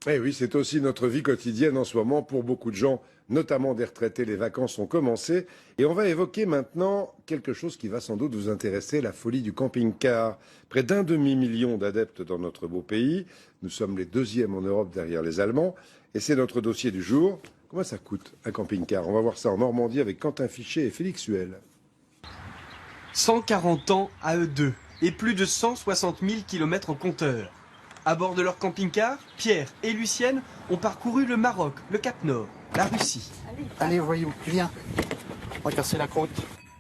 Eh oui, c'est aussi notre vie quotidienne en ce moment pour beaucoup de gens, notamment des retraités. Les vacances ont commencé et on va évoquer maintenant quelque chose qui va sans doute vous intéresser, la folie du camping-car. Près d'un demi-million d'adeptes dans notre beau pays. Nous sommes les deuxièmes en Europe derrière les Allemands et c'est notre dossier du jour. Comment ça coûte un camping-car? On va voir ça en Normandie avec Quentin Fichet et Félix Huel. 140 ans à eux deux et plus de 160 000 km en compteur. À bord de leur camping-car, Pierre et Lucienne ont parcouru le Maroc, le Cap-Nord, la Russie. Allez, voyons, viens. On va casser la côte.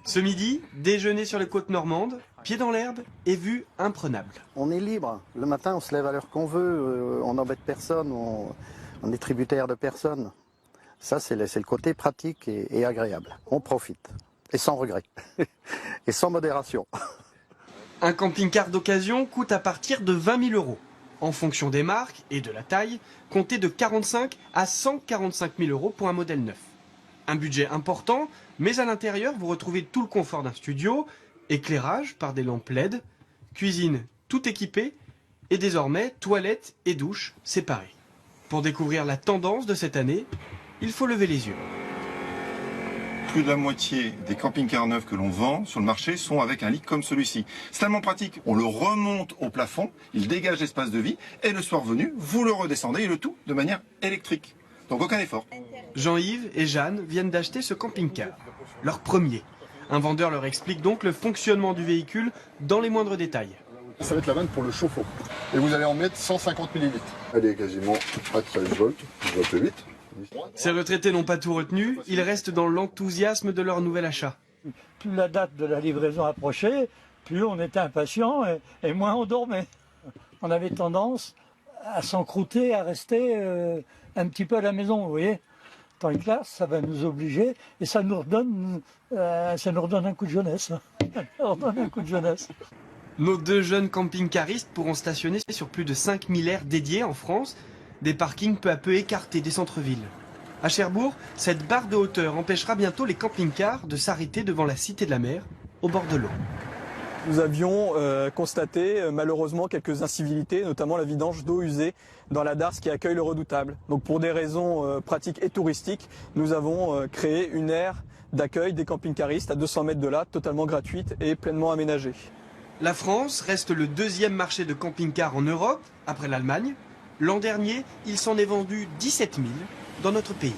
Ce midi, déjeuner sur les côtes normandes, pieds dans l'herbe et vue imprenable. On est libre. Le matin, on se lève à l'heure qu'on veut. On n'embête personne. On est tributaire de personne. Ça, c'est le côté pratique et agréable. On profite. Et sans regret. Et sans modération. Un camping-car d'occasion coûte à partir de 20 000 €. En fonction des marques et de la taille, comptez de 45 à 145 000 € pour un modèle neuf. Un budget important, mais à l'intérieur, vous retrouvez tout le confort d'un studio, éclairage par des lampes LED, cuisine tout équipée et désormais toilettes et douches séparées. Pour découvrir la tendance de cette année, il faut lever les yeux. Plus de la moitié des camping-cars neufs que l'on vend sur le marché sont avec un lit comme celui-ci. C'est tellement pratique, on le remonte au plafond, il dégage l'espace de vie et le soir venu, vous le redescendez et le tout de manière électrique. Donc aucun effort. Jean-Yves et Jeanne viennent d'acheter ce camping-car, leur premier. Un vendeur leur explique donc le fonctionnement du véhicule dans les moindres détails. Ça va être la vanne pour le chauffe-eau. Et vous allez en mettre 150 ml. Elle est quasiment à 13 volts, 8. Ces retraités n'ont pas tout retenu, ils restent dans l'enthousiasme de leur nouvel achat. Plus la date de la livraison approchait, plus on était impatient et moins on dormait. On avait tendance à s'encrouter, à rester un petit peu à la maison, vous voyez. Tandis que là, ça va nous obliger et ça nous redonne un coup de jeunesse. Ça nous redonne un coup de jeunesse. Nos deux jeunes camping-caristes pourront stationner sur plus de 5000 aires dédiées en France, des parkings peu à peu écartés des centres-villes. À Cherbourg, cette barre de hauteur empêchera bientôt les camping-cars de s'arrêter devant la Cité de la Mer, au bord de l'eau. Nous avions constaté malheureusement quelques incivilités, notamment la vidange d'eau usée dans la darse qui accueille le Redoutable. Donc pour des raisons pratiques et touristiques, nous avons créé une aire d'accueil des camping-caristes à 200 mètres de là, totalement gratuite et pleinement aménagée. La France reste le deuxième marché de camping-cars en Europe, après l'Allemagne. L'an dernier, il s'en est vendu 17 000 dans notre pays.